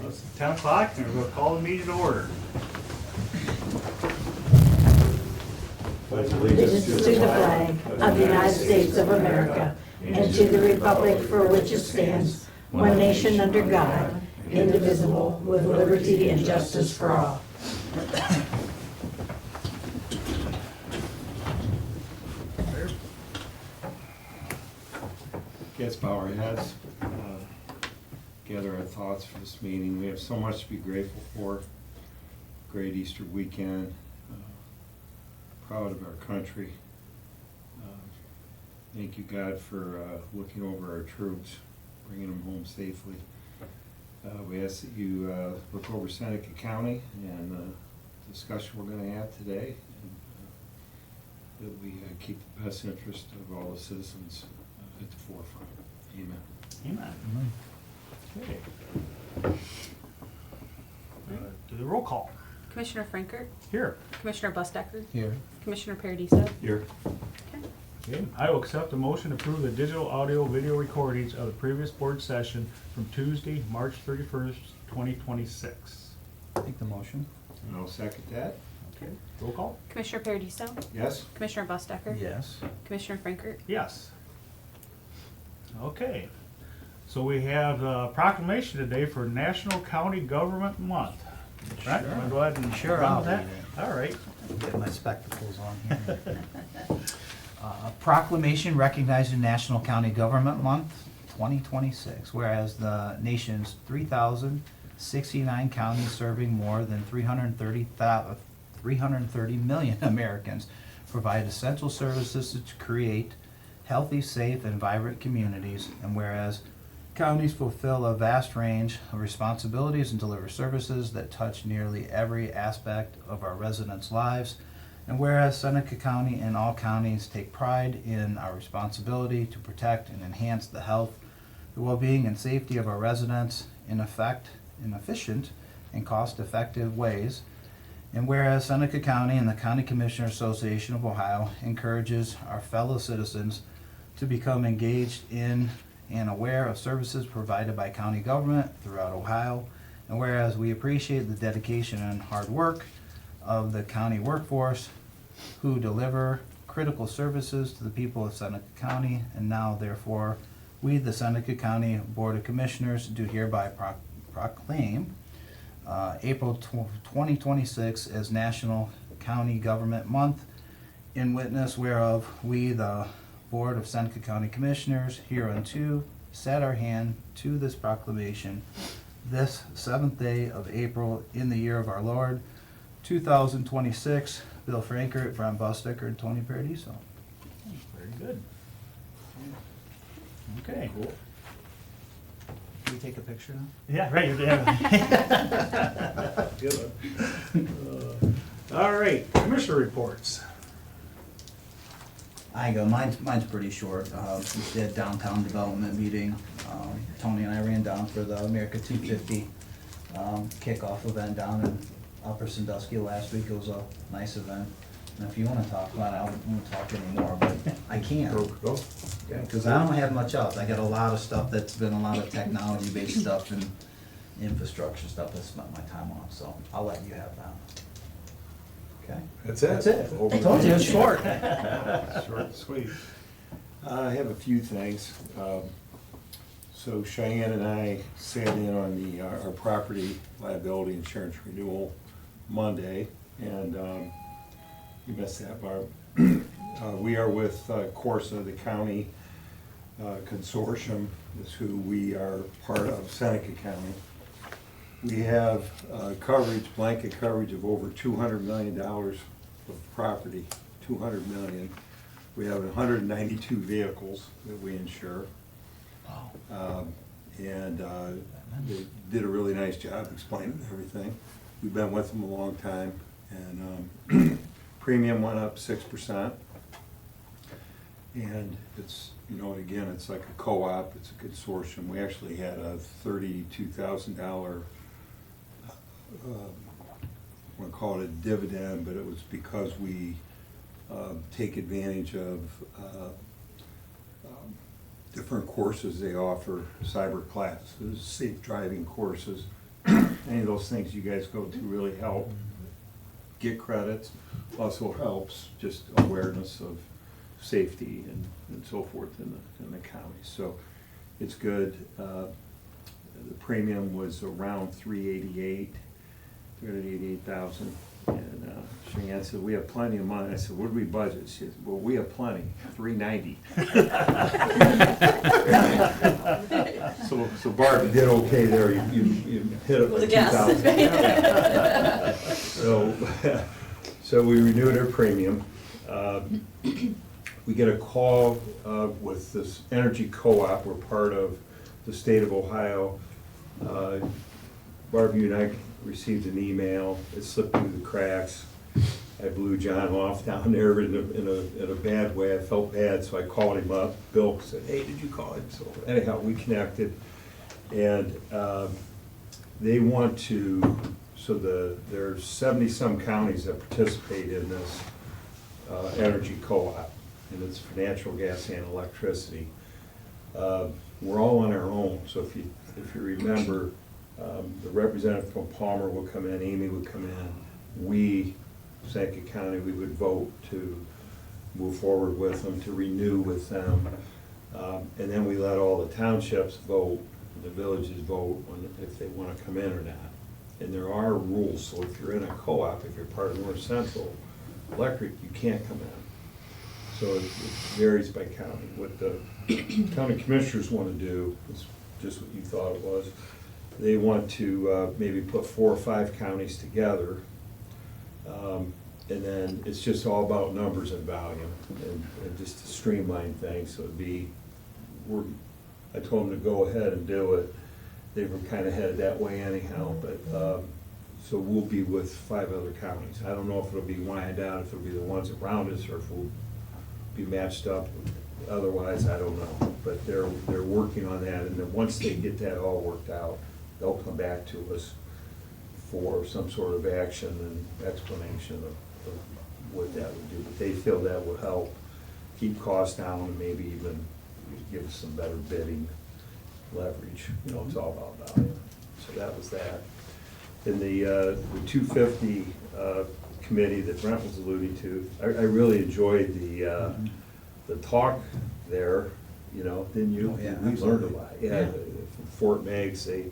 It's 10 o'clock and we're going to call the meeting to order. Allegiance to the flag of the United States of America and to the republic for which it stands, one nation under God, indivisible, with liberty and justice for all. Let's bow our heads, gather our thoughts for this meeting. We have so much to be grateful for. Great Easter weekend, proud of our country. Thank you, God, for looking over our troops, bringing them home safely. We ask that you look over Seneca County and the discussion we're going to have today, and that we keep the best interest of all the citizens at the forefront. Amen. Amen. Okay. Do the roll call. Commissioner Frankert, Here. Commissioner Bustecker, Here. Commissioner Paradiso. Here. Okay. Okay. I will accept a motion to approve the digital audio video recordings of the previous board session from Tuesday, March 31st, 2026. Make the motion. And I'll second that. Okay. Roll call. Commissioner Paradiso, Yes? Commissioner Bustecker. Yes. Commissioner Frankert. Yes. Okay. So we have a proclamation today for National County Government Month. Right? Sure. Want to go ahead and Sure, run I'll with that? read All right. Get my spectacles on here. Proclamation recognizing National County Government Month 2026, whereas the nation's 3,069 counties serving more than 330 million Americans provide essential services to create healthy, safe, and vibrant communities, and whereas counties fulfill a vast range of responsibilities and deliver services that touch nearly every aspect of our residents' lives. And whereas Seneca County and all counties take pride in our responsibility to protect and enhance the health, the well-being, and safety of our residents in efficient and cost-effective ways. And whereas Seneca County and the County Commissioner Association of Ohio encourages our fellow citizens to become engaged in and aware of services provided by county government throughout Ohio. And whereas we appreciate the dedication and hard work of the county workforce who deliver critical services to the people of Seneca County, and now therefore we, the Seneca County Board of Commissioners, do hereby proclaim April 2026 as National County Government Month, in witness whereof we, the Board of Seneca County Commissioners, hereunto set our hand to this proclamation this 7th day of April in the year of our Lord 2026. Bill Frankert, Brian Bustecker, and Tony Paradiso. Very good. Okay. Cool. Can we take a picture now? Yeah, right. Good one. All right. Commissioner reports. I go. Mine's pretty short. We did downtown development meeting. Tony and I ran down for the America 250 kickoff event down in Upper Sandusky last week. It was a nice event. And if you want to talk about it, I don't want to talk anymore, but I can't. Go. Because I don't have much else. I got a lot of stuff that's been a lot of technology-based stuff and infrastructure stuff I spent my time on, so I'll let you have that. Okay? That's it? That's it. Over I told you, it's short. Short and sweet. I have a few things. So Cheyenne and I sat in on our property liability insurance renewal Monday, and you missed that, Barb. We are with Corsa, the county consortium, is who we are part of, Seneca County. We have coverage, blanket coverage of over $200 million of property, $200 million. We have 192 vehicles that we insure. Wow. And they did a really nice job explaining everything. We've been with them a long time, and premium went up 6%. And it's, again, it's like a co-op, it's a consortium. We actually had a $32,000, I want to call it a dividend, but it was because we take advantage of different courses they offer, cyber classes, safe driving courses, any of those things you guys go to really help get credits. Also helps just awareness of safety and so forth in the county. So it's good. The premium was around 388,000. And Cheyenne said, we have plenty of money. I said, what do we budget? She said, well, we have plenty, 390. So Barb, you did okay there. You hit it Was with a guess. 2,000. So we renewed our premium. We get a call with this energy co-op. We're part of the state of Ohio. Barb, you and I received an email. It slipped through the cracks. I blew John off down there in a bad way. I felt bad, so I called him up. Bill said, hey, did you call him? So anyhow, we connected. And they want to, so there's 70-some counties that participate in this energy co-op, and it's for natural gas and electricity. We're all on our own, so if you remember, the representative from Palmer would come in, Amy would come in, we, Seneca County, we would vote to move forward with them, to renew with them. And then we let all the townships vote, the villages vote on if they want to come in or not. And there are rules, so if you're in a co-op, if you're part of North Central Electric, you can't come in. So it varies by county. What the county commissioners want to do is just what you thought it was. They want to maybe put 4 or 5 counties together, and then it's just all about numbers and volume, and just to streamline things. So it'd be, I told them to go ahead and do it. They were kind of headed that way anyhow, but so we'll be with 5 other counties. I don't know if it'll be Wyandotte, if it'll be the ones around us, or if we'll be matched up. Otherwise, I don't know. But they're working on that, and then once they get that all worked out, they'll come back to us for some sort of action and explanation of what that would do. But they feel that would help keep costs down and maybe even give us some better bidding leverage. You know, it's all about value. So that was that. In the 250 committee that Brent was alluding to, I really enjoyed the talk there. You know, didn't you? Oh, yeah, We learned a absolutely. lot. Yeah, from Fort Meigs, they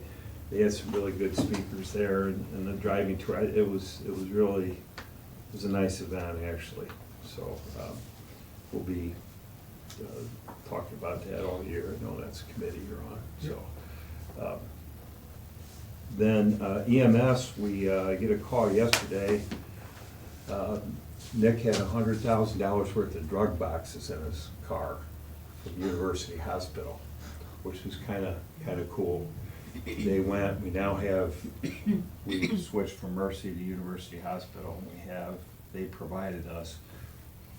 had some really good speakers there, and the driving tour. It was really a nice event actually. So we'll be talking about that all year. I know that's a committee you're on. So then EMS, we get a call yesterday. Nick had $100,000 worth of drug boxes in his car from University Hospital, which was kind of cool. They went, we now have, we switched from Mercy to University Hospital, and they provided us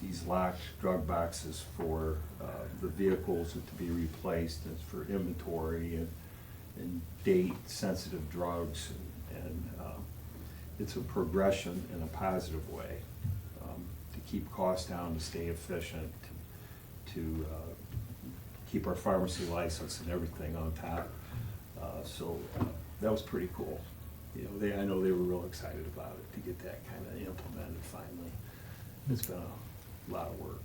these locked drug boxes for the vehicles to be replaced, and for inventory and date-sensitive drugs, and it's a progression in a positive way to keep costs down, to stay efficient, to keep our pharmacy license and everything on top. So that was pretty cool. You know, I know they were real excited about it, to get that kind of implemented finally. It's been a lot of work,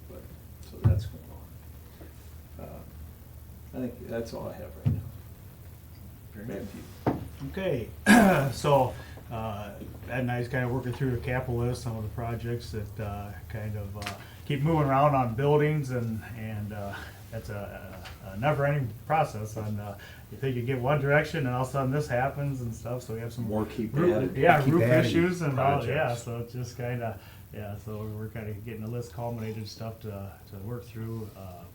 but, so that's going on. I think that's all I have right now. Back to you. Okay, so Ed and I's kind of working through the capital list, some of the projects that kind of keep moving around on buildings, and that's a never-ending process. And you think you get one direction, and all of a sudden this happens and stuff. So we have some More keep roof, adding. yeah, Keep roof adding issues and all. Yeah, projects. so it's just kind of So we're kind of getting the list culminated stuff to work through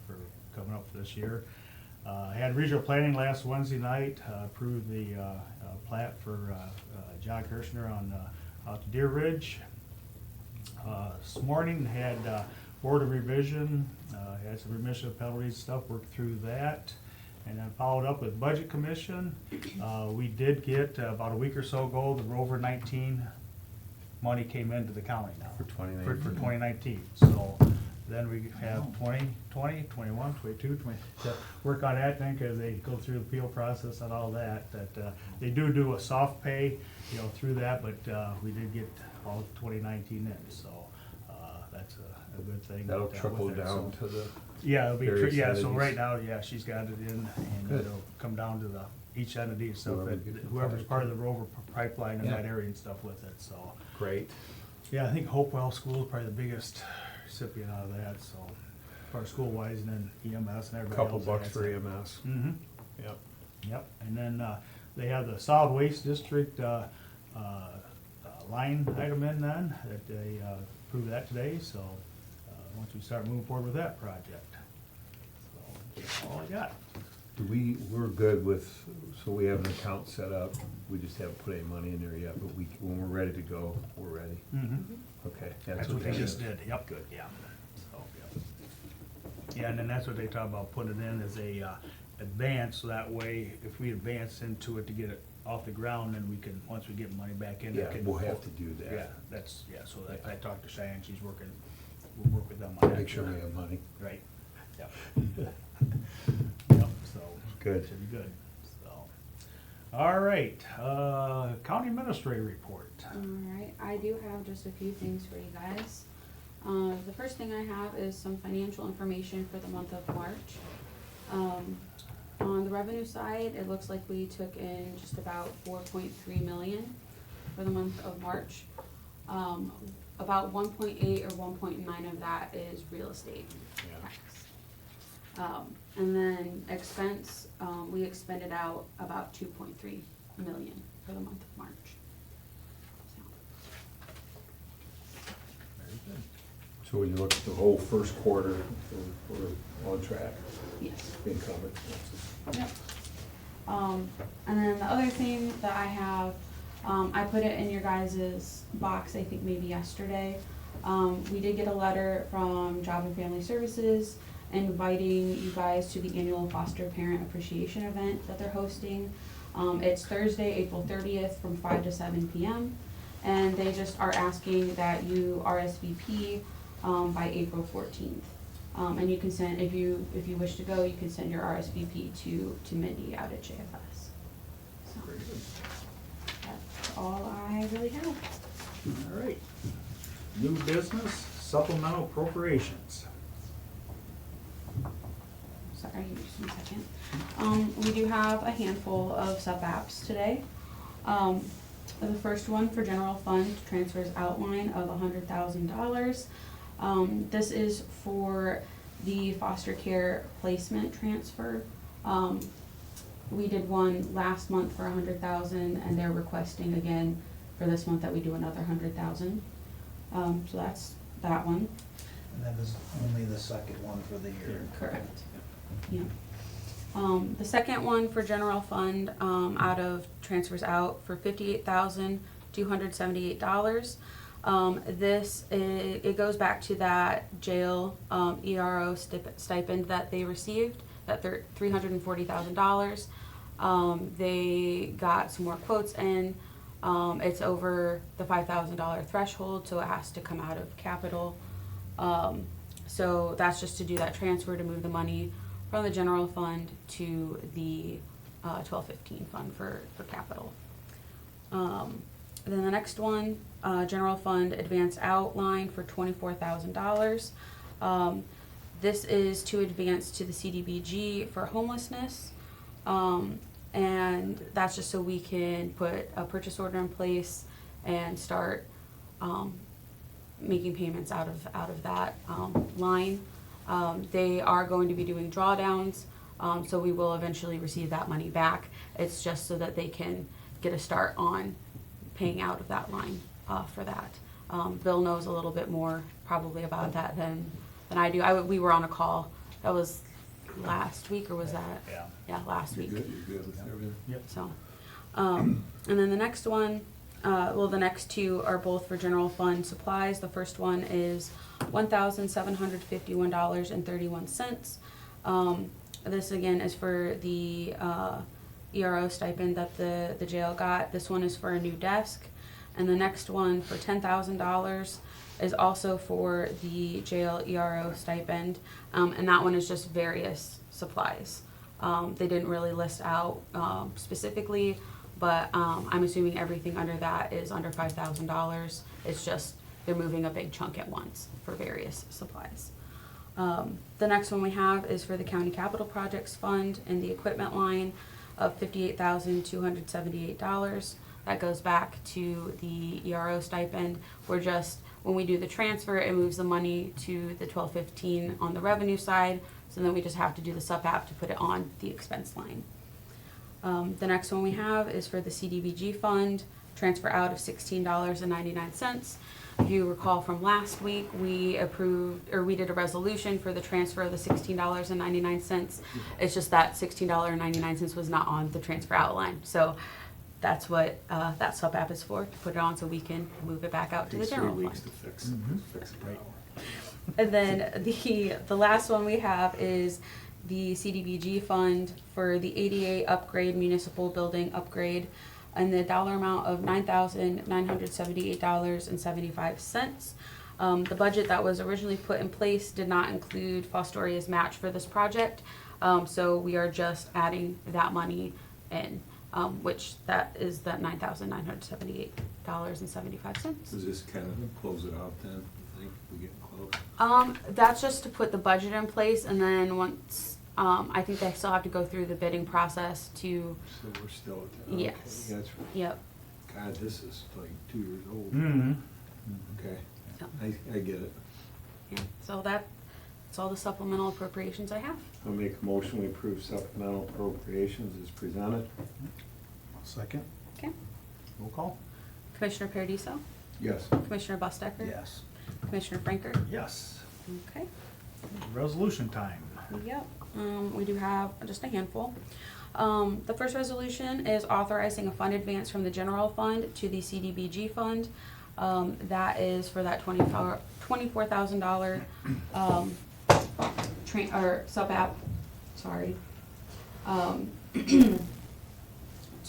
for coming up for this year. I had regional planning last Wednesday night, approved the plat for John Kirshner on out to Deer Ridge. This morning had Board of Revision, had some remission of penalties stuff, worked through that. And then followed up with Budget Commission. We did get about a week or so ago, the Rover 19 money came into the county now. For 2019. For 2019. So Then we have 20, 21, 22, 20, to work on that then, cause they go through the appeal process and all that, they do a soft pay, you know, through that, but, we did get all of 2019 in, so, that's a good thing. That'll with it, trickle so- down to the, Yeah, it'll be, various yeah, so entities. right now, yeah, she's got it in, and Good. it'll come down to each entity, so Whoever gets the whoever's product. part of the Rover pipeline in Yeah. that area and stuff with it, so. great. Yeah, I think Hopewell School is probably the biggest recipient out of that, so, as far as school-wise, and then EMS and everybody else. Couple bucks for EMS. Mm-hmm, Yep. yep, and then, they have the solid waste district, line item in then, that they, approved that today, so, once we start moving forward with that project. So, that's all I got. We're good with, so we have an account set up, we just haven't put any money in there yet, but when we're ready to go, we're ready. Mm-hmm. Okay. That's what they that just is. did, yep. Good. Yeah. So, yep. Yeah, and then that's what they talk about, putting it in as a, advance, so that way, if we advance into it to get it off the ground, then we can, once we get money back in. Yeah, it can- we'll have to do that. Yeah, so that, I talked to Cheyenne, she's working, we'll work with them on that. Make sure we have money. Right, yep. Yep, so. Good. Should be good, so. All right, county administrator report. Alright, I do have just a few things for you guys. The first thing I have is some financial information for the month of March. On the revenue side, it looks like we took in just about 4.3 million for the month of March. About 1.8 or 1.9 of that is real estate tax. And then expense, we expended out about 2.3 million for the month of March. So, Very good. So when you look at the whole first quarter, we're on track, yes. being covered. Yep. And then the other thing that I have, I put it in your guys' box, I think maybe yesterday. We did get a letter from Job and Family Services inviting you guys to the annual foster parent appreciation event that they're hosting. It's Thursday, April 30th from 5 to 7 p.m. And they just are asking that you RSVP by April 14th. And you can send, if you wish to go, you can send your RSVP to Mindy out at JFS. So, that's all I really have. All right. New business, supplemental appropriations. Sorry, just 1 second. We do have a handful of sub-apps today. The first one for general fund transfers outline of $100,000. This is for the foster care placement transfer. We did one last month for $100,000, and they're requesting again for this month that we do another $100,000. So that's that one. And that is only the second one for the year. Correct. Yeah. The second one for general fund, out of transfers out for $58,278. It goes back to that jail, ERO stipend that they received, that $340,000. They got some more quotes in. It's over the $5,000 threshold, so it has to come out of capital. So that's just to do that transfer to move the money from the general fund to the 1215 fund for capital. Then the next one, general fund advance outline for $24,000. This is to advance to the CDBG for homelessness. And that's just so we can put a purchase order in place and start making payments out of that line. They are going to be doing drawdowns, so we will eventually receive that money back. It's just so that they can get a start on paying out of that line for that. Bill knows a little bit more probably about that than I do. We were on a call. That was last week, or was that? Yeah. Yeah, last week. You're good with everything? Yep. So, and then the next one, the next two are both for general fund supplies. The first one is $1,751.31. This again is for the ERO stipend that the jail got. This one is for a new desk, And the next one for $10,000 is also for the jail ERO stipend, and that one is just various supplies. They didn't really list out specifically, but I'm assuming everything under that is under $5,000. It's just they're moving a big chunk at once for various supplies. The next one we have is for the County Capital Projects Fund and the equipment line of $58,278. That goes back to the ERO stipend. We're just, when we do the transfer, it moves the money to the 1215 on the revenue side, so then we just have to do the sub-app to put it on the expense line. The next one we have is for the CDBG fund, transfer out of $16.99. If you recall from last week, we approved, or we did a resolution for the transfer of the $16.99. It's just that $16.99 was not on the transfer outline. So that's what that sub-app is for, to put it on so we can move it back out to the Takes 3 general weeks fund. to fix it. Right. And then the last one we have is the CDBG fund for the ADA upgrade, municipal building upgrade, and the dollar amount of $9,978.75. The budget that was originally put in place did not include Fostoria's match for this project, so we are just adding that money in, which that is that $9,978.75. Does this kind of close it out then, you think, we get close? That's just to put the budget in place, and then once, I think they still have to go through the bidding process to, So we're still at that? Yes. Okay, that's right. yep. God, this is like 2 years old. Mm-hmm. Okay, So, I get it. yeah, so that's all the supplemental appropriations I have. I'll make a motion, we approve supplemental appropriations as presented. Second? Okay. Roll call? Commissioner Paradiso? Yes. Commissioner Bustecker? Yes. Commissioner Franker? Yes. Okay. Resolution time. Yep, we do have just a handful. The first resolution is authorizing a fund advance from the general fund to the CDBG fund. That is for that $24,000 or sub-app, sorry.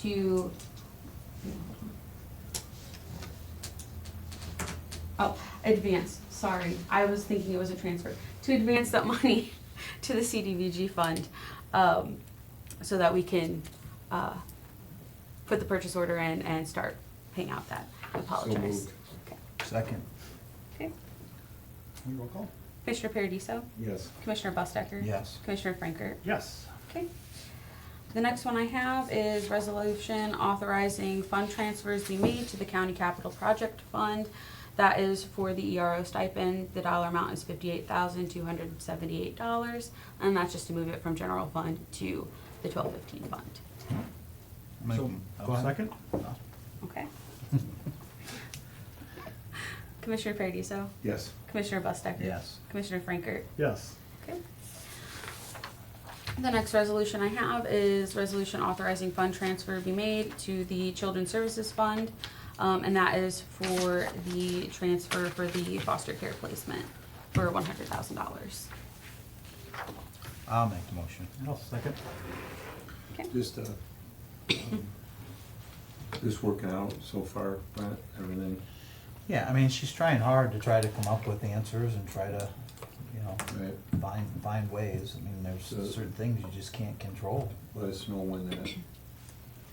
To advance, sorry. I was thinking it was a transfer. To advance that money to the CDBG fund, so that we can put the purchase order in and start paying out that. I apologize. moved. Okay. Second? Okay. Roll call? Commissioner Paradiso? Yes. Commissioner Bustecker? Yes. Commissioner Franker? Yes. Okay. The next one I have is resolution authorizing fund transfers be made to the County Capital Project Fund. That is for the ERO stipend. The dollar amount is $58,278, and that's just to move it from general fund to the 1215 fund. So, Go ahead. second? Okay. Commissioner Paradiso? Yes. Commissioner Bustecker? Yes. Commissioner Franker? Yes. Okay. The next resolution I have is resolution authorizing fund transfer be made to the Children's Services Fund, and that is for the transfer for the foster care placement for $100,000. I'll make the motion. I'll second. Okay. Just, just working out so far, Brent, everything, Yeah, I mean, she's trying hard to try to come up with answers and try to, you know, right? find ways. I mean, there's So- certain things you just can't control. Let us know when that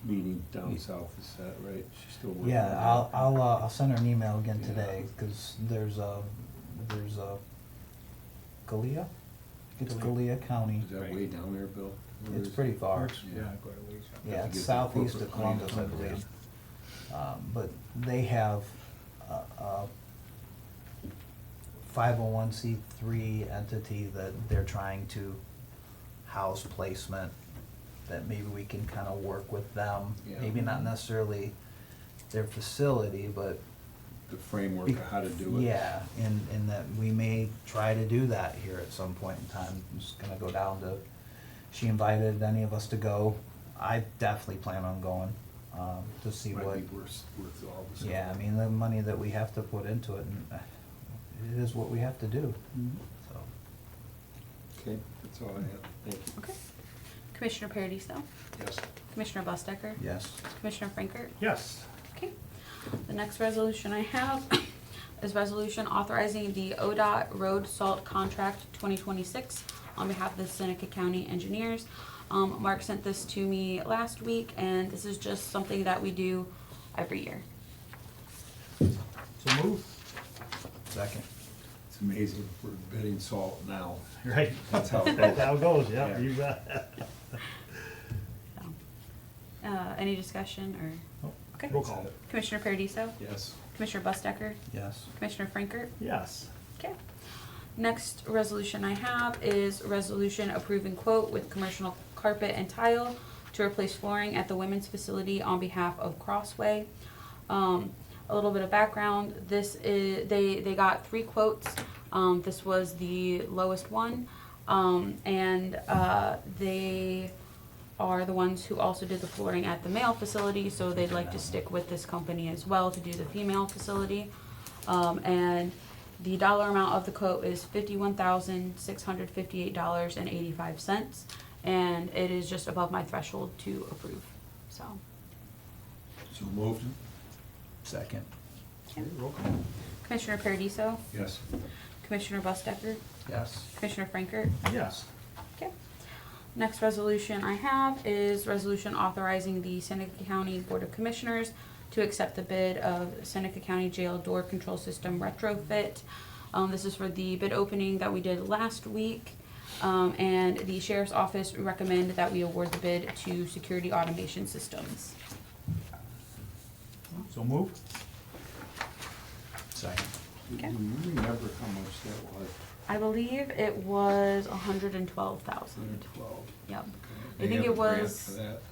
meeting down south is set, right? She's still working. Yeah, on that. I'll send her an email again Yeah. today, cause there's a Gallia? It's Gallia County. Is that way down there, Bill? Where It's is pretty it? far. Yeah, quite a ways. Yeah, Have to it's get that southeast of corporate Columbus, I plan. believe. But they have a 501c3 entity that they're trying to house placement, that maybe we can kind of work with them. Yeah. Maybe not necessarily their facility, but The framework of how to do it. yeah, and that we may try to do that here at some point in time. I'm just gonna go down to, she invited any of us to go. I definitely plan on going, to see Might what, be worth all this. yeah, I mean, the money that we have to put into it, and it is what we have to do, so. Okay, that's all I have. Thank you. Okay. Commissioner Paradiso? Yes. Commissioner Bustecker? Yes. Commissioner Franker? Yes. Okay. The next resolution I have is resolution authorizing the ODOT road salt contract 2026 on behalf of the Seneca County engineers. Mark sent this to me last week, and this is just something that we do every year. So move. Second. It's amazing, we're bidding salt now. Right. That's how it That's goes. how it goes, yeah, Yeah. you bet. So, any discussion or? Okay. Roll call. Commissioner Paradiso? Yes. Commissioner Bustecker? Yes. Commissioner Frankert? Yes. Okay. Next resolution I have is resolution approving quote with Commercial Carpet and Tile to replace flooring at the women's facility on behalf of Crossway. A little bit of background, this is, they got 3 quotes. This was the lowest one. And they are the ones who also did the flooring at the male facility, so they'd like to stick with this company as well to do the female facility. And the dollar amount of the quote is $51,658.85, and it is just above my threshold to approve, so. So moved? Second. Roll call. Commissioner Paradiso? Yes. Commissioner Bustecker? Yes. Commissioner Frankert? Yes. Okay. Next resolution I have is resolution authorizing the Seneca County Board of Commissioners to accept the bid of Seneca County Jail Door Control System retrofit. This is for the bid opening that we did last week. And the Sheriff's Office recommend that we award the bid to Security Automation Systems. So move. Second. Okay. Do you remember how much that was? I believe it was 112,000. 12. Yep. They I think have it a grant was- for that,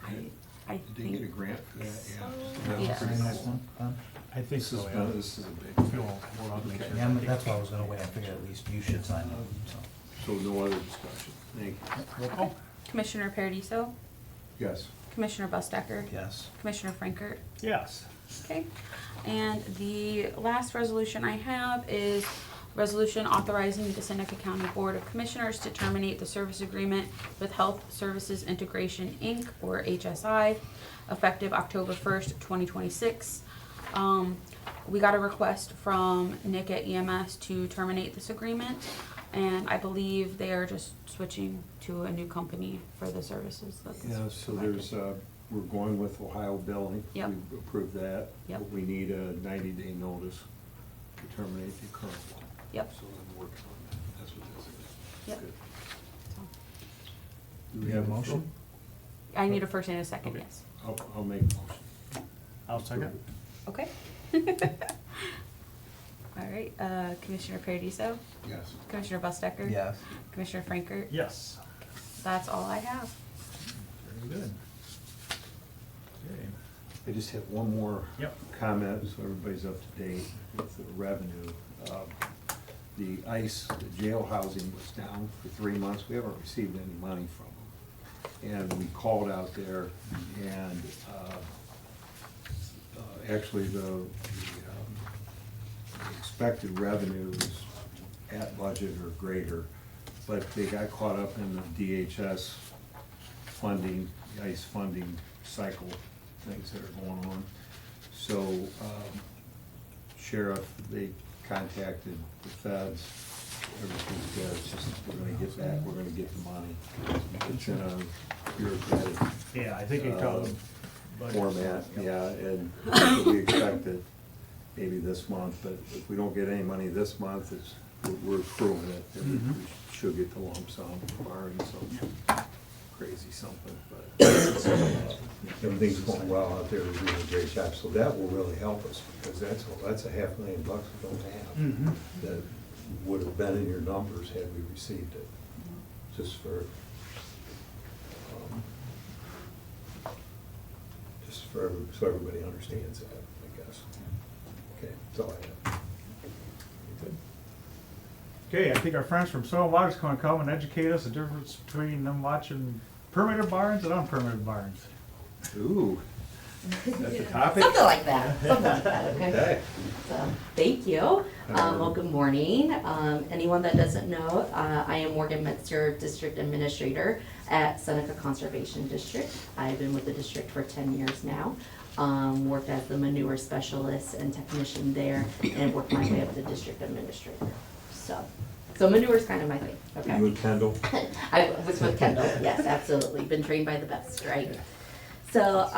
I think, I right? Did they get a think, grant for that? so. Yeah. Yeah. Pretty Nice cool. one. I think This is, so, yeah. this is a big. We'll- we'll have to make sure. Yeah, but that's why I was gonna wait. I figured at least you should sign up, so. So no other discussion. Thank you. Roll call. Commissioner Paradiso? Yes. Commissioner Bustecker? Yes. Commissioner Frankert? Yes. Okay, and the last resolution I have is resolution authorizing the Seneca County Board of Commissioners to terminate the service agreement with Health Services Integration, Inc., or HSI, effective October 1st, 2026. We got a request from Nick at EMS to terminate this agreement, and I believe they are just switching to a new company for the services that's Yeah, so provided. there's, we're going with Ohio Billing. Yep. We approved that. Yep. But we need a 90-day notice to terminate the current one. Yep. So I'm working on that. That's what this is. Yep. Good. Do we have a motion? I need a first and a second, Okay. yes. I'll make a motion. I'll second. Okay. All right, Commissioner Paradiso, Yes. Commissioner Bustecker. Yes. Commissioner Frankert. Yes. That's all I have. Very good. Okay. I just have one more Yep. comment, so everybody's up to date with the revenue. The ICE, the jail housing was down for 3 months. We haven't received any money from them. And we called out there and, actually the expected revenues at budget or greater, but they got caught up in the DHS funding, the ICE funding cycle, things that are going on. So, sheriff, they contacted the feds, everything's good, it's just, we're gonna get back, we're gonna get the money. It's in a bureaucratic Yeah, I think it comes. format, yeah, and so we expect it maybe this month, but if we don't get any money this month, it's, we're accruing it, and we should get the lump sum, barring some crazy something, but Everything's going well out there, we're doing a great job, so that will really help us, because that's $500,000 we don't have. Mm-hmm. That would have been in your numbers had we received it, just for, so everybody understands that, I guess. Okay, that's all I have. Good. Okay, I think our friends from Soil and Water's gonna come and educate us the difference between them watching permitted barns and unpermitted barns. ooh, that's a topic? Something like that, something like that, okay? Okay. So, thank you. Well, good morning. Anyone that doesn't know, I am Morgan Metzer, District Administrator at Seneca Conservation District. I've been with the district for 10 years now. worked as the manure specialist and technician there, and worked my way up to district administrator. So manure is kind of my thing, okay? You and Kendall? I was with Kendall, yes, absolutely, been trained by the best, right? So,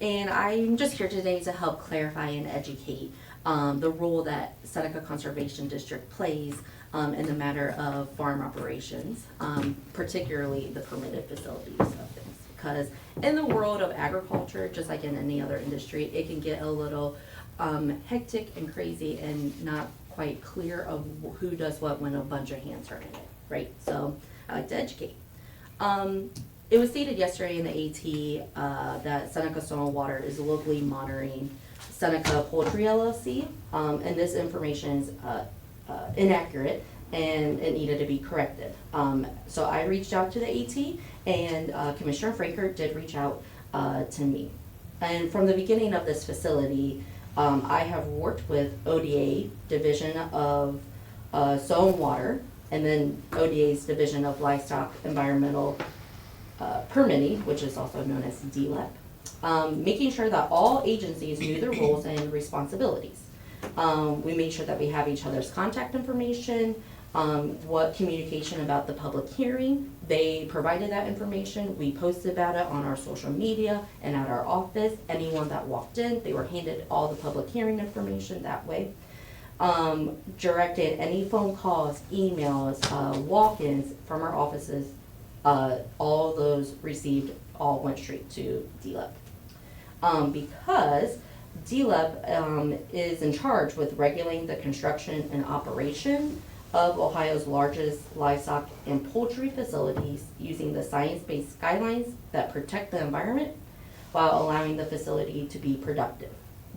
and I'm just here today to help clarify and educate the role that Seneca Conservation District plays in the matter of farm operations, particularly the permitted facilities of things. Because in the world of agriculture, just like in any other industry, it can get a little hectic and crazy and not quite clear of who does what when a bunch of hands are in it, right? So I like to educate. It was stated yesterday in the AT that Seneca Soil and Water is locally monitoring Seneca Poultry LLC, and this information is inaccurate and it needed to be corrected. So I reached out to the AT, and Commissioner Franker did reach out to me. And from the beginning of this facility, I have worked with ODA, Division of Soil and Water, and then ODA's Division of Livestock Environmental Permitting, which is also known as DLEP, making sure that all agencies knew their roles and responsibilities. We made sure that we have each other's contact information, what communication about the public hearing. They provided that information. We posted about it on our social media and at our office. Anyone that walked in, they were handed all the public hearing information that way. Directed any phone calls, emails, walk-ins from our offices. All those received, all went straight to DLEP. Because DLEP is in charge with regulating the construction and operation of Ohio's largest livestock and poultry facilities using the science-based guidelines that protect the environment while allowing the facility to be productive.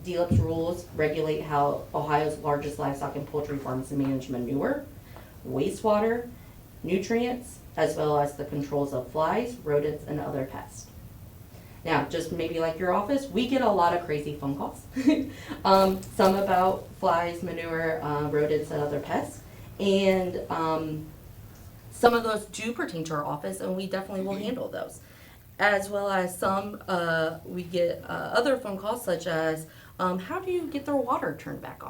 DLEP's rules regulate how Ohio's largest livestock and poultry farms manage manure, wastewater, nutrients, as well as the controls of flies, rodents, and other pests. Now, just maybe like your office, we get a lot of crazy phone calls. Some about flies, manure, rodents, and other pests. And some of those do pertain to our office, and we definitely will handle those. As well as some, we get other phone calls such as, how do you get their water turned back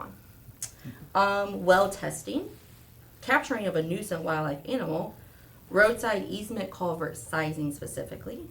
on? Well testing, capturing of a nuisance wildlife animal, roadside easement culvert sizing specifically.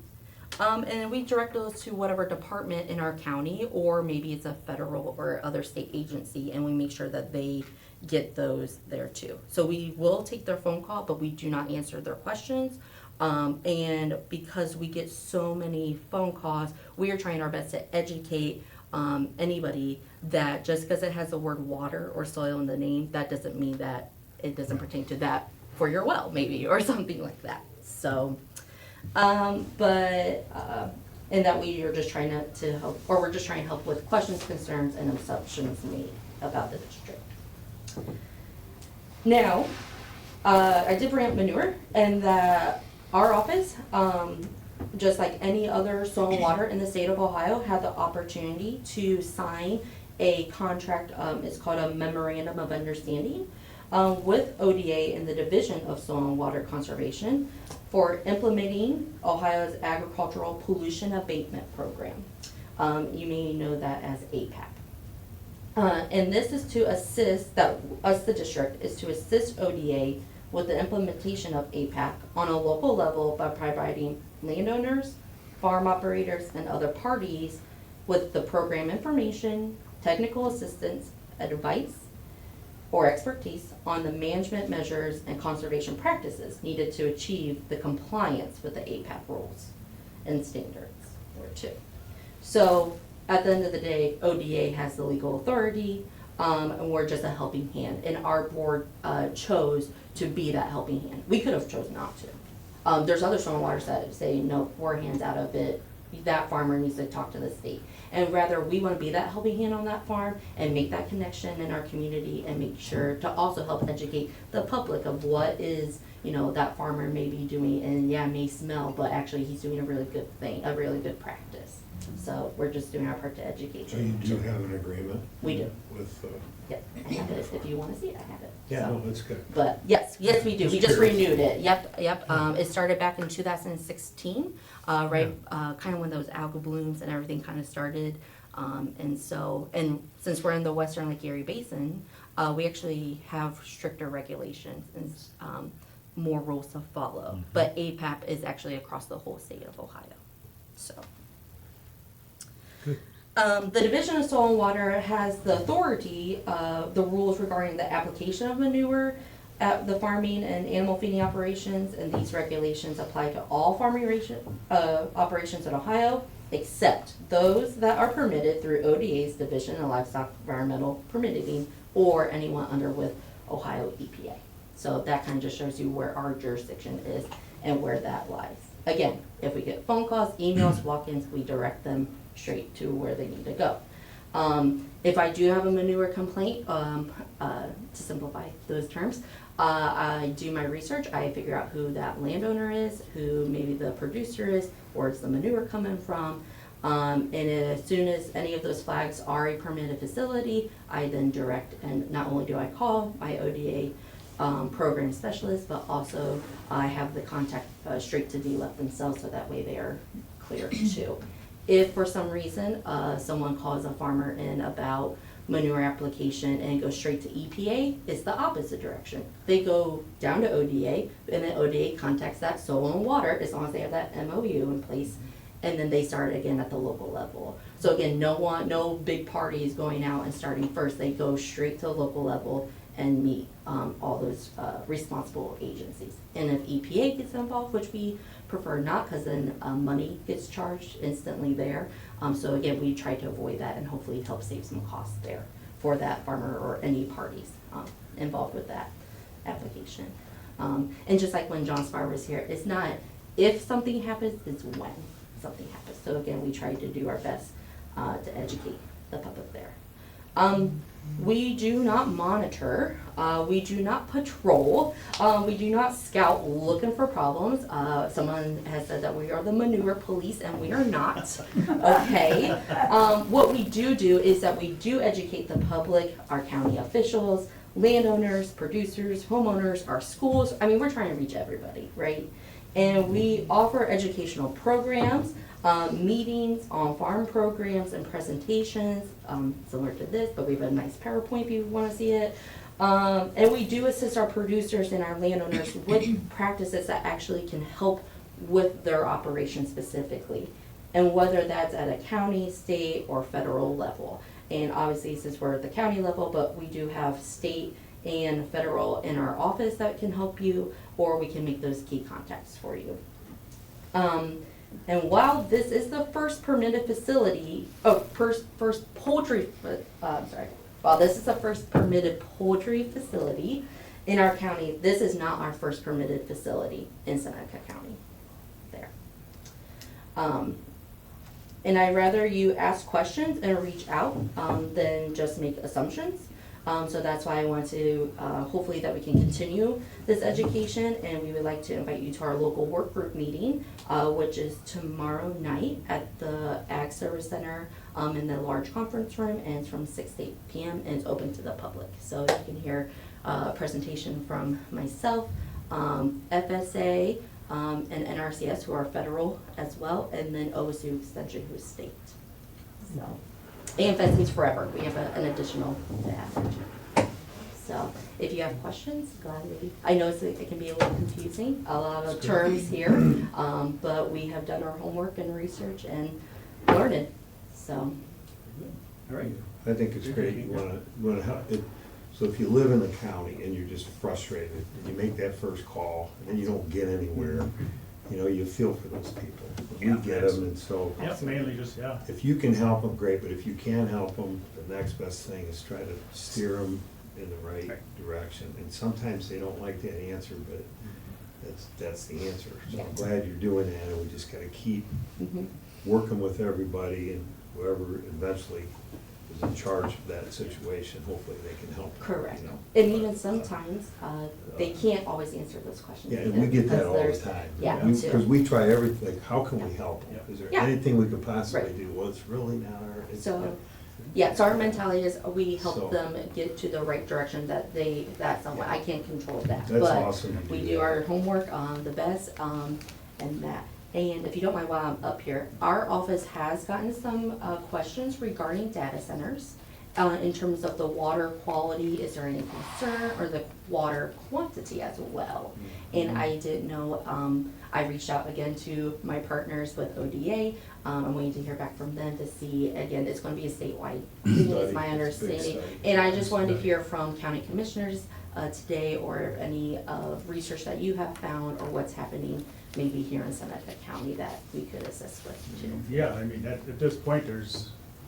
And we direct those to whatever department in our county, or maybe it's a federal or other state agency, and we make sure that they get those there too. So we will take their phone call, but we do not answer their questions. And because we get so many phone calls, we are trying our best to educate anybody that just because it has the word water or soil in the name, that doesn't mean that it doesn't pertain to that for your well, maybe, or something like that. So, and that we are just trying to help, or we're just trying to help with questions, concerns, and assumptions made about the district. Now, I did bring up manure, and that our office, just like any other soil and water in the state of Ohio, had the opportunity to sign a contract. It's called a Memorandum of Understanding with ODA and the Division of Soil and Water Conservation for implementing Ohio's Agricultural Pollution Abatement Program. You may know that as APAP. And this is to assist, the district, is to assist ODA with the implementation of APAC on a local level by providing landowners, farm operators, and other parties with the program information, technical assistance, advice, or expertise on the management measures and conservation practices needed to achieve the compliance with the APAC rules and standards, or two. So at the end of the day, ODA has the legal authority, and we're just a helping hand. And our board chose to be that helping hand. We could have chosen not to. There's other stormwaters that say, no, we're hands out of it. That farmer needs to talk to the state. And rather, we want to be that helping hand on that farm and make that connection in our community and make sure to also help educate the public of what is, that farmer may be doing. And yeah, it may smell, but actually he's doing a really good thing, a really good practice. So we're just doing our part to educate So you you. do have an agreement? We do. With, Yep, I have it. If you wanna see it, I have it. yeah, So- no, that's good. But yes, we do. We Just just curious. renewed it. Yep. It started back in 2016, right, kind of when those algal blooms and everything kind of started. And since we're in the Western Lake Erie Basin, we actually have stricter regulations and more rules to follow. But APAP is actually across the whole state of Ohio. So. The Division of Soil and Water has the authority, the rules regarding the application of manure at the farming and animal feeding operations, and these regulations apply to all farming operations in Ohio, except those that are permitted through ODA's Division of Livestock Environmental Permitting, or anyone under with Ohio EPA. So that kind of just shows you where our jurisdiction is and where that lies. Again, if we get phone calls, emails, walk-ins, we direct them straight to where they need to go. If I do have a manure complaint, to simplify those terms, I do my research, I figure out who that landowner is, who maybe the producer is, where's the manure coming from. And as soon as any of those flags are a permitted facility, I then direct, and not only do I call my ODA program specialist, but also I have the contact straight to DLEP themselves, so that way they are clear too. If for some reason, someone calls a farmer in about manure application and goes straight to EPA, it's the opposite direction. They go down to ODA, and then ODA contacts that soil and water, as long as they have that MOU in place, and then they start again at the local level. So again, no big parties going out and starting first. They go straight to the local level and meet all those responsible agencies. And if EPA gets involved, which we prefer not, because then money gets charged instantly there. So again, we try to avoid that and hopefully help save some costs there for that farmer or any parties involved with that application. And just like when John Spar was here, it's not if something happens, it's when something happens. So again, we try to do our best to educate the public there. We do not monitor, we do not patrol, we do not scout looking for problems. Someone has said that we are the manure police, and we are not, okay? What we do is that we do educate the public, our county officials, landowners, producers, homeowners, our schools. I mean, we're trying to reach everybody, right? And we offer educational programs, meetings, on-farm programs and presentations, similar to this, but we have a nice PowerPoint if you want to see it. And we do assist our producers and our landowners with practices that actually can help with their operation specifically. And whether that's at a county, state, or federal level. And obviously, since we're at the county level, but we do have state and federal in our office that can help you, or we can make those key contacts for you. And while this is the first permitted facility, first poultry, while this is the first permitted poultry facility in our county, this is not our first permitted facility in Seneca County there. And I'd rather you ask questions and reach out than just make assumptions. So that's why I want to, hopefully that we can continue this education, and we would like to invite you to our local work group meeting, which is tomorrow night at the Ag Service Center in the large conference room, and it's from 6 to 8 p.m. and it's open to the public. So you can hear a presentation from myself, FSA, and NRCS, who are federal as well, and then OSU Extension, who is state. So. And Pheasants Forever, we have an additional to add. So if you have questions, gladly. I know it can be a little confusing, a lot of terms here, but we have done our homework and research and learned it, so. All right. I think it's great. You wanna help it. So if you live in the county and you're just frustrated, and you make that first call, and then you don't get anywhere, you know, you feel for those people. We get them, and so. Yep, mainly just, yeah. If you can help them, great, but if you can't help them, the next best thing is try to steer them in the right direction. And sometimes they don't like that answer, but that's the answer. So I'm glad you're doing that, and we just gotta keep working with everybody, and whoever eventually is in charge of that situation, hopefully they can help. Correct. You know. And even sometimes, they can't always answer those questions. Yeah, and either, we get that because all the there's- time. Yeah, Because too. we try everything, how can we help them? Is there Yeah. anything we could possibly Right. do? Well, it's really not our. it's- So, yeah, so our mentality is we So- help them get to the right direction that's someone, I can't control that. That's but awesome to We do do that. our homework on the best, and that. And if you don't mind while I'm up here, our office has gotten some, questions regarding data centers. In terms of the water quality, is there any concern, or the water quantity as well? Mm-hmm. And I did know, I reached out again to my partners with ODA. I'm waiting to hear back from them to see, again, it's gonna be a statewide thing, is my Study. It's a big understanding. study. And I just wanted to Study. hear from county commissioners, today, or any, research that you have found, or what's happening maybe here in Seneca County that we could assist with too. Yeah, I mean, at this point,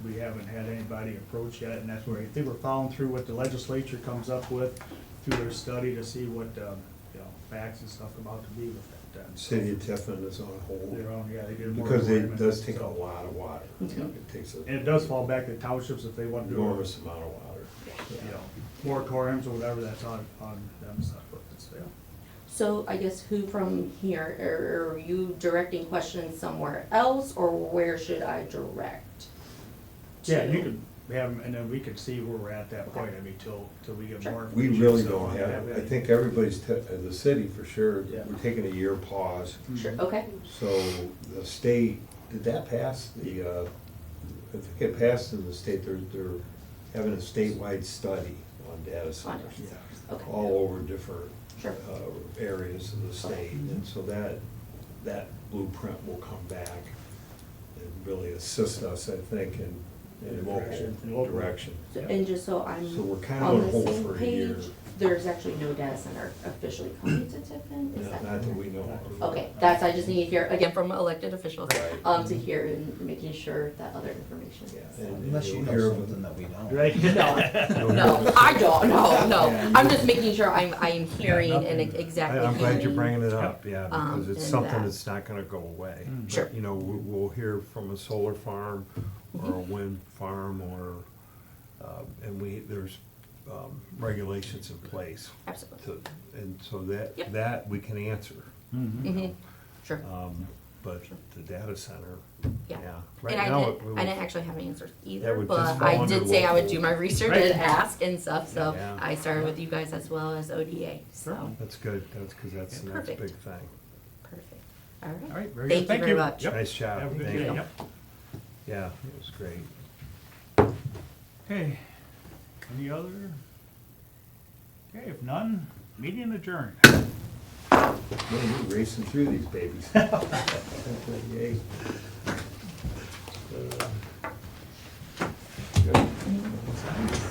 we haven't had anybody approach yet, and that's where I think we're following through what the legislature comes up with through their study to see what, facts and stuff about to be with that. City of Tiffin is on hold, Their own, yeah, they did more. because it agreement, does take a so- lot of water. Mhm. It takes And an it does fall back to townships if they want to do, enormous amount of water. moratoriums or whatever, that's on them stuff, but it's, yeah. So I guess who from here, are you directing questions somewhere else, or where should I direct? Yeah, to? you could have them, and then we could see where we're at that point, I mean, till we get Sure. more We information. really so don't have, I any- think everybody's, the city for sure, Yeah. we're taking a year pause. Sure, okay, So the state, did that pass? I think it passed in the state, they're having a statewide study on data centers. Yeah. okay, All over different sure, areas of the state. And so that blueprint will come back and really assist us, I think, in Direction. local direction. So- and just so I'm So we're kind of on on the hold same for a year. page, there's actually no data center officially coming to Tiffin, is Not that? that we know of. Okay, that's, I just need to hear, again, from elected officials, Right. to hear and making sure that other information is. Yeah, and Unless you you'll know hear of something it. that we don't. Right? No, I don't, no, no, Yeah. I'm just making sure I'm hearing and exactly I'm glad you're hearing. bringing it up, yeah, because it's and something that. that's not gonna go away. Mm. Sure. You know, we'll hear from a solar farm or a Mm-hmm. wind farm or, and there's regulations in place Absolutely, to, and so Yep. that we can answer. mhm, sure, But the data center, yeah. yeah. Right And now, I didn't actually have answers either, would but just fall I under did say I would local. do my research Right. and ask and stuff, so Yeah. I started with you guys as well as ODA, so, Sure. That's good, because that's the next Perfect. big thing. perfect, all right. All right, very Thank good, you very much. Yep. Nice job, Have a good thank day, you. yep. Yeah, it was great. Okay, any other? Okay, if none, meeting adjourned. Man, you're racing through these babies. Yay. Good.